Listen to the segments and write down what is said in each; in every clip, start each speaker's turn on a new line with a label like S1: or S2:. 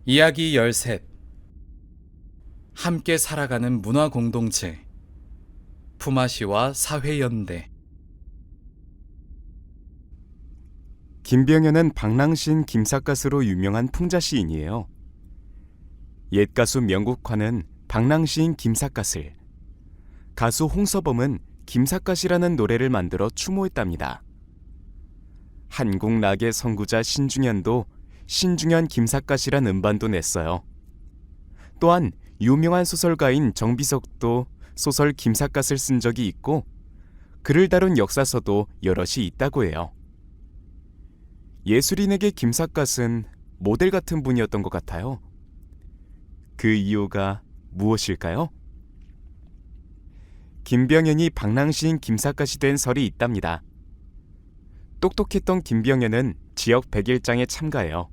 S1: 이야기 13. 함께 살아가는 문화 공동체. 품앗이와 사회연대.
S2: 김병현은 방랑시인 김삿갓으로 유명한 풍자 시인이에요. 옛 가수 명국화는 방랑시인 김삿갓을, 가수 홍서범은 김삿갓이라는 노래를 만들어 추모했답니다. 한국 락의 선구자 신중현도 신중현 김삿갓이란 음반도 냈어요. 또한 유명한 소설가인 정비석도 소설 김삿갓을 쓴 적이 있고 그를 다룬 역사서도 여럿이 있다고 해요. 예술인에게 김삿갓은 모델 같은 분이었던 것 같아요. 그 이유가 무엇일까요? 김병현이 방랑시인 김삿갓이 된 설이 있답니다. 똑똑했던 김병현은 지역 백일장에 참가해요.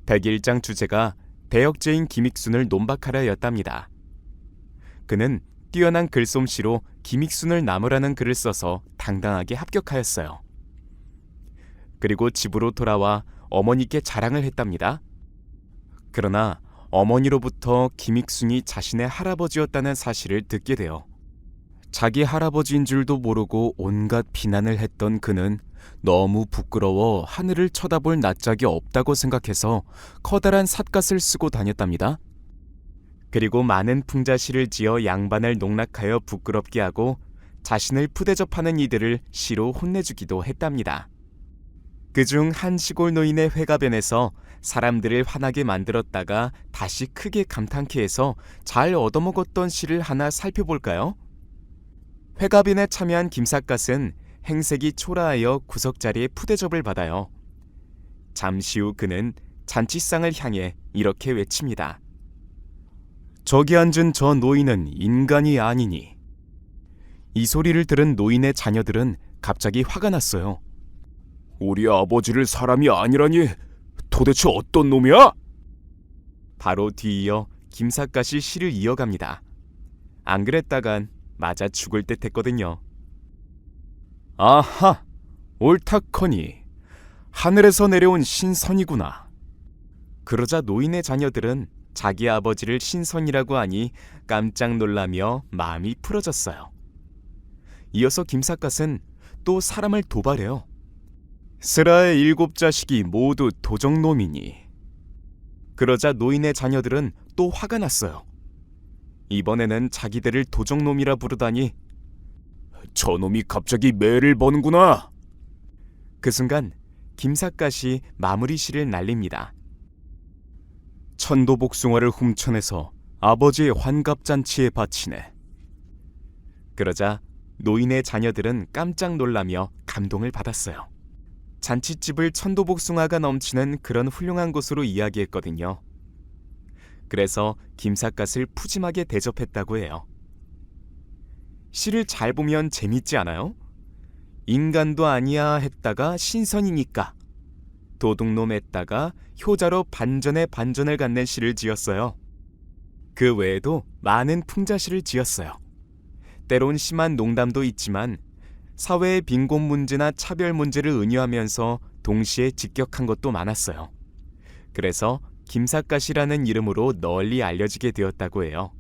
S2: 백일장 주제가 대역죄인 김익순을 논박하라였답니다. 그는 뛰어난 글솜씨로 김익순을 나무라는 글을 써서 당당하게 합격하였어요. 그리고 집으로 돌아와 어머니께 자랑을 했답니다. 그러나 어머니로부터 김익순이 자신의 할아버지였다는 사실을 듣게 돼요. 자기 할아버지인 줄도 모르고 온갖 비난을 했던 그는 너무 부끄러워 하늘을 쳐다볼 낯짝이 없다고 생각해서 커다란 삿갓을 쓰고 다녔답니다. 그리고 많은 풍자시를 지어 양반을 농락하여 부끄럽게 하고 자신을 푸대접하는 이들을 시로 혼내주기도 했답니다. 그중 한 시골 노인의 회가변에서 사람들을 화나게 만들었다가 다시 크게 감탄케 해서 잘 얻어먹었던 시를 하나 살펴볼까요? 회가변에 참여한 김삿갓은 행색이 초라하여 구석자리에 푸대접을 받아요. 잠시 후 그는 잔치상을 향해 이렇게 외칩니다. 저기 앉은 저 노인은 인간이 아니니. 이 소리를 들은 노인의 자녀들은 갑자기 화가 났어요. 우리 아버지를 사람이 아니라니 도대체 어떤 놈이야? 바로 뒤이어 김삿갓이 시를 이어갑니다. 안 그랬다간 맞아 죽을 듯 했거든요. 아하, 옳다커니 하늘에서 내려온 신선이구나. 그러자 노인의 자녀들은 자기 아버지를 신선이라고 하니 깜짝 놀라며 마음이 풀어졌어요. 이어서 김삿갓은 또 사람을 도발해요. 스라의 7 자식이 모두 도적놈이니. 그러자 노인의 자녀들은 또 화가 났어요. 이번에는 자기들을 도적놈이라 부르다니. 저놈이 갑자기 매를 버는구나. 그 순간 김삿갓이 마무리 시를 날립니다. 천도복숭아를 훔쳐내서 아버지의 환갑잔치에 바치네. 그러자 노인의 자녀들은 깜짝 놀라며 감동을 받았어요. 잔치집을 천도복숭아가 넘치는 그런 훌륭한 곳으로 이야기했거든요. 그래서 김삿갓을 푸짐하게 대접했다고 해요. 시를 잘 보면 재밌지 않아요? 인간도 아니야 했다가 신선이니까, 도둑놈 했다가 효자로 반전에 반전을 갖는 시를 지었어요. 그 외에도 많은 풍자시를 지었어요. 때론 심한 농담도 있지만 사회의 빈곤 문제나 차별 문제를 은유하면서 동시에 직격한 것도 많았어요. 그래서 김삿갓이라는 이름으로 널리 알려지게 되었다고 해요.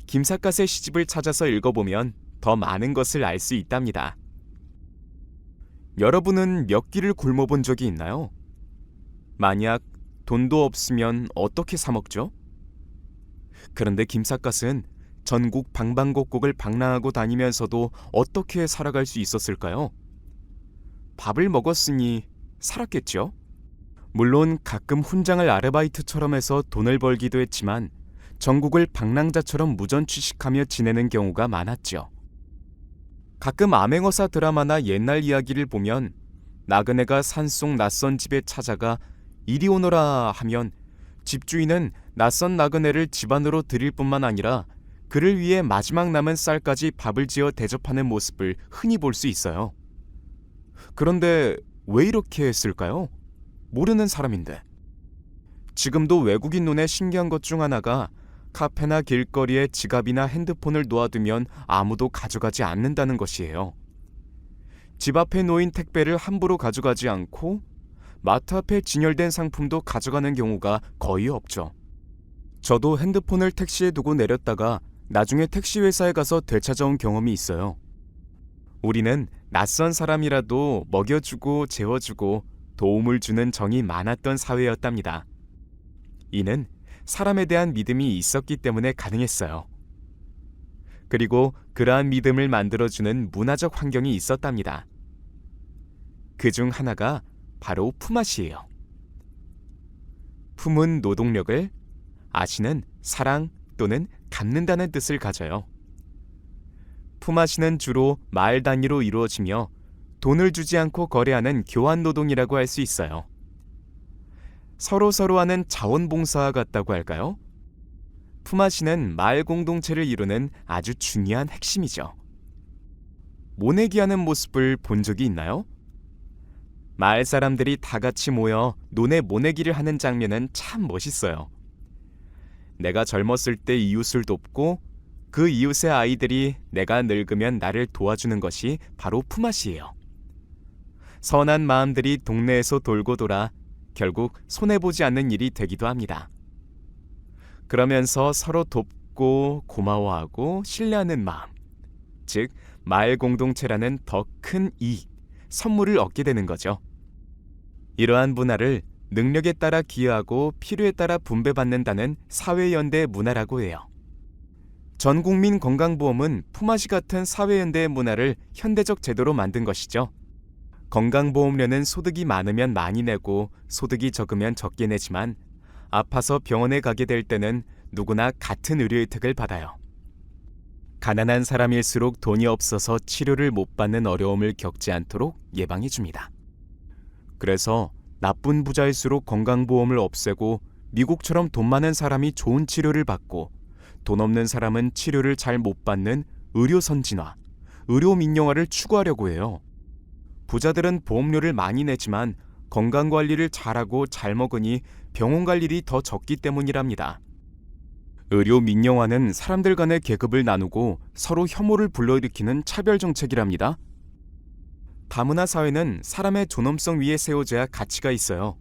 S2: 김삿갓의 시집을 찾아서 읽어보면 더 많은 것을 알 수 있답니다. 여러분은 몇 끼를 굶어본 적이 있나요? 만약 돈도 없으면 어떻게 사 먹죠? 그런데 김삿갓은 전국 방방곡곡을 방랑하고 다니면서도 어떻게 살아갈 수 있었을까요? 밥을 먹었으니 살았겠죠? 물론 가끔 훈장을 아르바이트처럼 해서 돈을 벌기도 했지만 전국을 방랑자처럼 무전취식하며 지내는 경우가 많았죠. 가끔 암행어사 드라마나 옛날 이야기를 보면 나그네가 산속 낯선 집에 찾아가 이리 오너라 하면 집주인은 낯선 나그네를 집안으로 들일 뿐만 아니라 그를 위해 마지막 남은 쌀까지 밥을 지어 대접하는 모습을 흔히 볼 수 있어요. 그런데 왜 이렇게 했을까요? 모르는 사람인데. 지금도 외국인 눈에 신기한 것 중 하나가 카페나 길거리에 지갑이나 핸드폰을 놓아두면 아무도 가져가지 않는다는 것이에요. 집 앞에 놓인 택배를 함부로 가져가지 않고 마트 앞에 진열된 상품도 가져가는 경우가 거의 없죠. 저도 핸드폰을 택시에 두고 내렸다가 나중에 택시 회사에 가서 되찾아온 경험이 있어요. 우리는 낯선 사람이라도 먹여주고 재워주고 도움을 주는 정이 많았던 사회였답니다. 이는 사람에 대한 믿음이 있었기 때문에 가능했어요. 그리고 그러한 믿음을 만들어주는 문화적 환경이 있었답니다. 그 중 하나가 바로 품앗이에요. 품은 노동력을, 아시는 사랑 또는 갚는다는 뜻을 가져요. 품앗이는 주로 마을 단위로 이루어지며 돈을 주지 않고 거래하는 교환 노동이라고 할 수 있어요. 서로 하는 자원봉사와 같다고 할까요? 품앗이는 마을 공동체를 이루는 아주 중요한 핵심이죠. 모내기하는 모습을 본 적이 있나요? 마을 사람들이 다 같이 모여 논에 모내기를 하는 장면은 참 멋있어요. 내가 젊었을 때 이웃을 돕고 그 이웃의 아이들이 내가 늙으면 나를 도와주는 것이 바로 품앗이에요. 선한 마음들이 동네에서 돌고 돌아 결국 손해보지 않는 일이 되기도 합니다. 그러면서 서로 돕고 고마워하고 신뢰하는 마음, 즉 마을 공동체라는 더 큰 이익, 선물을 얻게 되는 거죠. 이러한 문화를 능력에 따라 기여하고 필요에 따라 분배받는다는 사회연대 문화라고 해요. 전국민 건강보험은 품앗이 같은 사회연대의 문화를 현대적 제도로 만든 것이죠. 건강보험료는 소득이 많으면 많이 내고 소득이 적으면 적게 내지만 아파서 병원에 가게 될 때는 누구나 같은 의료 혜택을 받아요. 가난한 사람일수록 돈이 없어서 치료를 못 받는 어려움을 겪지 않도록 예방해 줍니다. 그래서 나쁜 부자일수록 건강보험을 없애고 미국처럼 돈 많은 사람이 좋은 치료를 받고 돈 없는 사람은 치료를 잘 못 받는 의료 선진화, 의료 민영화를 추구하려고 해요. 부자들은 보험료를 많이 내지만 건강관리를 잘하고 잘 먹으니 병원 갈 일이 더 적기 때문이랍니다. 의료 민영화는 사람들 간의 계급을 나누고 서로 혐오를 불러일으키는 차별정책이랍니다. 다문화 사회는 사람의 존엄성 위에 세워져야 가치가 있어요.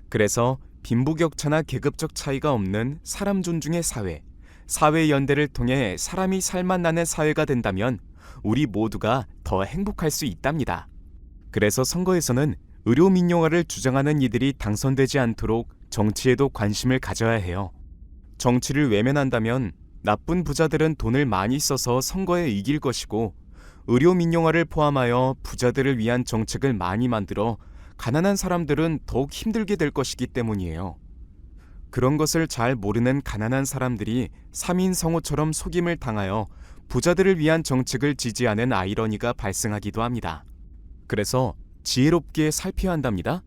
S2: 그래서 빈부격차나 계급적 차이가 없는 사람 존중의 사회, 사회연대를 통해 사람이 살맛 나는 사회가 된다면 우리 모두가 더 행복할 수 있답니다. 그래서 선거에서는 의료 민영화를 주장하는 이들이 당선되지 않도록 정치에도 관심을 가져야 해요. 정치를 외면한다면 나쁜 부자들은 돈을 많이 써서 선거에 이길 것이고 의료 민영화를 포함하여 부자들을 위한 정책을 많이 만들어 가난한 사람들은 더욱 힘들게 될 것이기 때문이에요. 그런 것을 잘 모르는 가난한 사람들이 3인 성호처럼 속임을 당하여 부자들을 위한 정책을 지지하는 아이러니가 발생하기도 합니다. 그래서 지혜롭게 살펴야 한답니다.